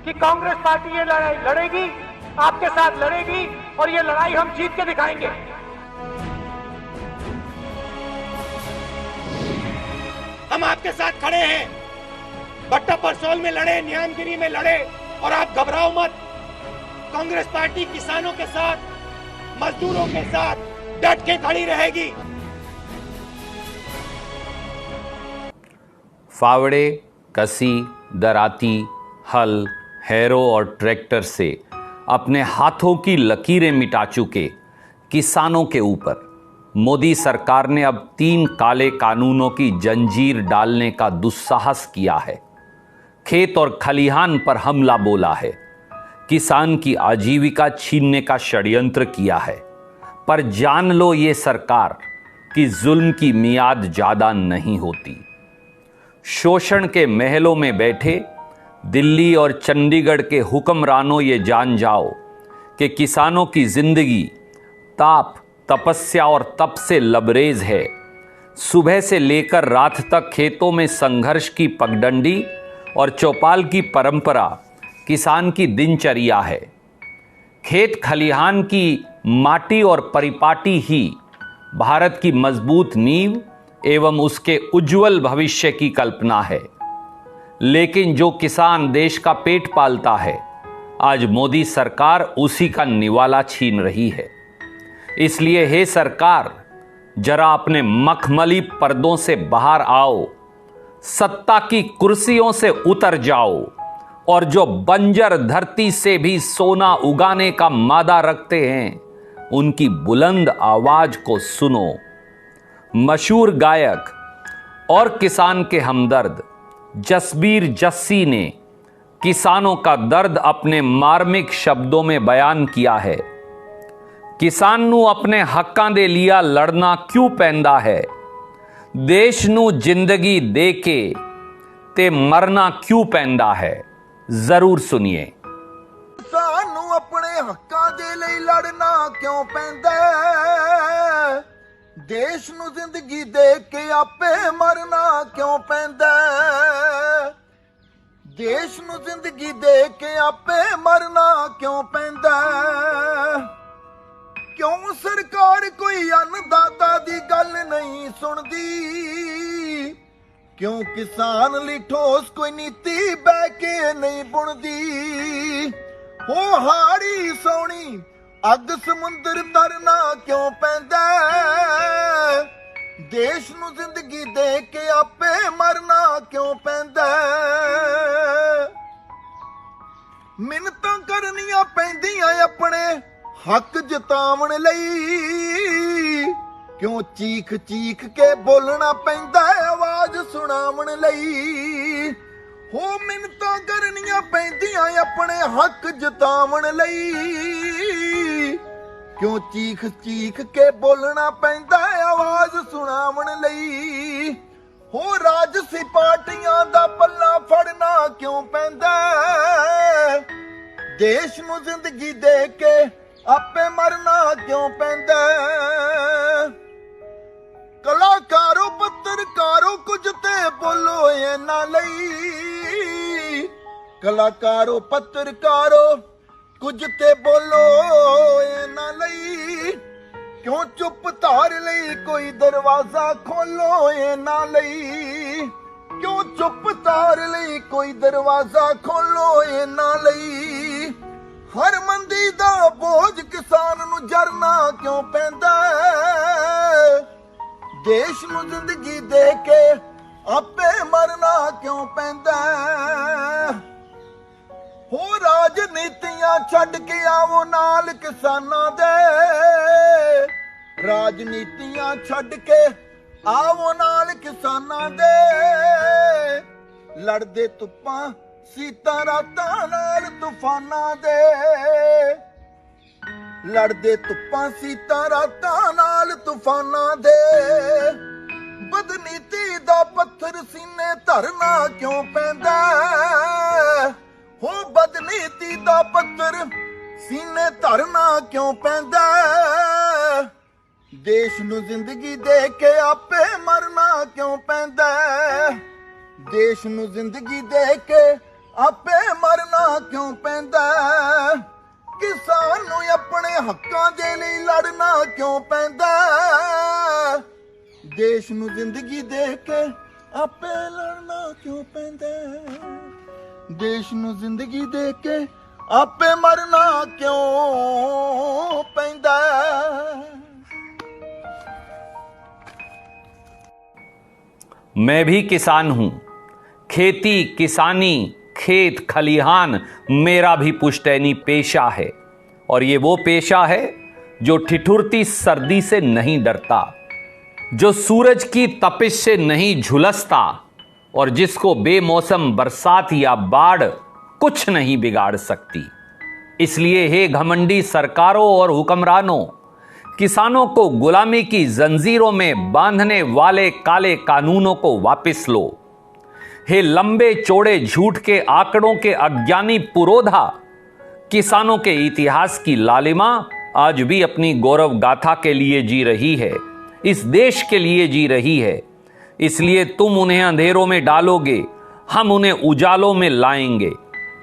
कि कांग्रेस पार्टी ये लड़ाई लड़ेगी, आपके साथ लड़ेगी और ये लड़ाई हम जीत के दिखाएंगे। हम आपके साथ खड़े हैं। भट्टा परसोल में लड़े, न्यामगिरी में लड़े, और आप घबराओ मत। कांग्रेस पार्टी किसानों के साथ, मजदूरों के साथ डट के खड़ी रहेगी। फावड़े, कसी, दराती, हल, हैरो और ट्रैक्टर से अपने हाथों की लकीरें मिटा चुके किसानों के ऊपर मोदी सरकार ने अब 3 काले कानूनों की जंजीर डालने का दुस्साहस किया है। खेत और खलिहान पर हमला बोला है, किसान की आजीविका छीनने का षड्यंत्र किया है। पर जान लो ये सरकार कि जुल्म की मियाद ज्यादा नहीं होती। शोषण के महलों में बैठे दिल्ली और चंडीगढ़ के हुक्मरानों ये जान जाओ कि किसानों की जिंदगी ताप, तपस्या और तप से लबरेज है। सुबह से लेकर रात तक खेतों में संघर्ष की पगडंडी और चौपाल की परंपरा किसान की दिनचर्या है। खेत खलिहान की माटी और परिपाटी ही भारत की मजबूत नींव एवं उसके उज्जवल भविष्य की कल्पना है। लेकिन जो किसान देश का पेट पालता है, आज मोदी सरकार उसी का निवाला छीन रही है। इसलिए हे सरकार, जरा अपने मखमली पर्दों से बाहर आओ, सत्ता की कुर्सियों से उतर जाओ और जो बंजर धरती से भी सोना उगाने का मादा रखते हैं, उनकी बुलंद आवाज को सुनो। मशहूर गायक और किसान के हमदर्द जसबीर जस्सी ने किसानों का दर्द अपने मार्मिक शब्दों में बयान किया है। किसान नू अपने हक्कां दे लिया लड़ना क्यों पैंदा है, देश नू जिंदगी दे के ते मरना क्यों पैंदा है। जरूर सुनिए। किसान नू अपने हक्कां दे लई लड़ना क्यों पैंदा है, देश नू जिंदगी दे के आपे मरना क्यों पैंदा है, देश नू जिंदगी दे के आपे मरना क्यों पैंदा है। क्यों सरकार कोई अन्नदाता दी गल नहीं सुनदी, क्यों किसान लई ठोस कोई नीति बह के नहीं बुनदी। हो हाड़ी सोनी अग समुंदर तरना क्यों पैंदा, देश नू जिंदगी दे के आपे मरना क्यों पैंदा। मिन्नतां करनियां पैंदियां अपने हक जतावण लई, क्यों चीख चीख के बोलना पैंदा आवाज सुनावण लई। हो मिन्नतां करनियां पैंदियां अपने हक जतावण लई, क्यों चीख चीख के बोलना पैंदा आवाज सुनावण लई। हो राजसी पार्टियां दा पल्ला फड़ना क्यों पैंदा, देश नू जिंदगी दे के आपे मरना क्यों पैंदा। कलाकारों पत्रकारों कुछ ते बोलो इन्हां लई, कलाकारों पत्रकारों कुछ ते बोलो इन्हां लई। क्यों चुप धार लई कोई दरवाजा खोलो इन्हां लई, क्यों चुप धार लई कोई दरवाजा खोलो इन्हां लई। हर मंदी दा बोझ किसान नू जरना क्यों पैंदा, देश नू जिंदगी दे के आपे मरना क्यों पैंदा। हो राजनीतियां छड्ड के आवो नाल किसानां दे, राजनीतियां छड्ड के आवो नाल किसानां दे। लड़दे तुप्पां सीतां रातां नाल तूफानां दे, लड़दे तुप्पां सीतां रातां नाल तूफानां दे। बदनीति दा पत्थर सीने धरना क्यों पैंदा, हो बदनीति दा पत्थर सीने धरना क्यों पैंदा। देश नू जिंदगी दे के आपे मरना क्यों पैंदा, देश नू जिंदगी दे के आपे मरना ਕਿਉਂ ਪੈਂਦਾ ਕਿਸਾਨ ਨੂੰ ਆਪਣੇ ਹੱਕਾਂ ਦੇ ਲਈ ਲੜਨਾ ਕਿਉਂ ਪੈਂਦਾ ਦੇਸ਼ ਨੂੰ ਜ਼ਿੰਦਗੀ ਦੇ ਕੇ ਆਪੇ ਲੜਨਾ ਕਿਉਂ ਪੈਂਦਾ ਦੇਸ਼ ਨੂੰ ਜ਼ਿੰਦਗੀ ਦੇ ਕੇ ਆਪੇ ਮਰਨਾ ਕਿਉਂ ਪੈਂਦਾ मैं भी किसान हूं। खेती किसानी खेत खलिहान मेरा भी पुश्तैनी पेशा है और ये वो पेशा है जो ठिठुरती सर्दी से नहीं डरता, जो सूरज की तपिश से नहीं झुलसता और जिसको बेमौसम बरसात या बाढ़ कुछ नहीं बिगाड़ सकती। इसलिए हे घमंडी सरकारों और हुक्मरानों, किसानों को गुलामी की जंजीरों में बांधने वाले काले कानूनों को वापस लो। हे लंबे चौड़े झूठ के आंकड़ों के अज्ञानी पुरोधा, किसानों के इतिहास की लालिमा आज भी अपनी गौरव गाथा के लिए जी रही है, इस देश के लिए जी रही है। इसलिए तुम उन्हें अंधेरों में डालोगे, हम उन्हें उजालों में लाएंगे।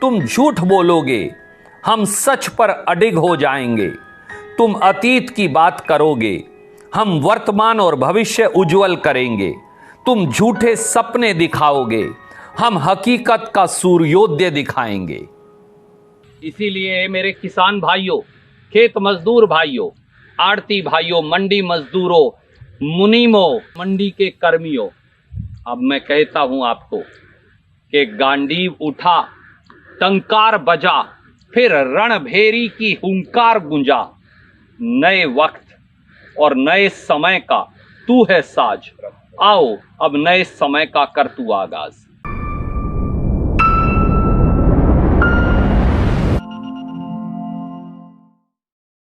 तुम झूठ बोलोगे, हम सच पर अडिग हो जाएंगे। तुम अतीत की बात करोगे, हम वर्तमान और भविष्य उज्जवल करेंगे। तुम झूठे सपने दिखाओगे, हम हकीकत का सूर्योदय दिखाएंगे। इसीलिए मेरे किसान भाइयों, खेत मजदूर भाइयों, आड़ती भाइयों, मंडी मजदूरों, मुनीमों, मंडी के कर्मियों, अब मैं कहता हूं आपको कि गांडीव उठा, टंकार बजा, फिर रणभेरी की हुंकार गुंजा। नए वक्त और नए समय का तू है साज, आओ अब नए समय का कर तू आगाज।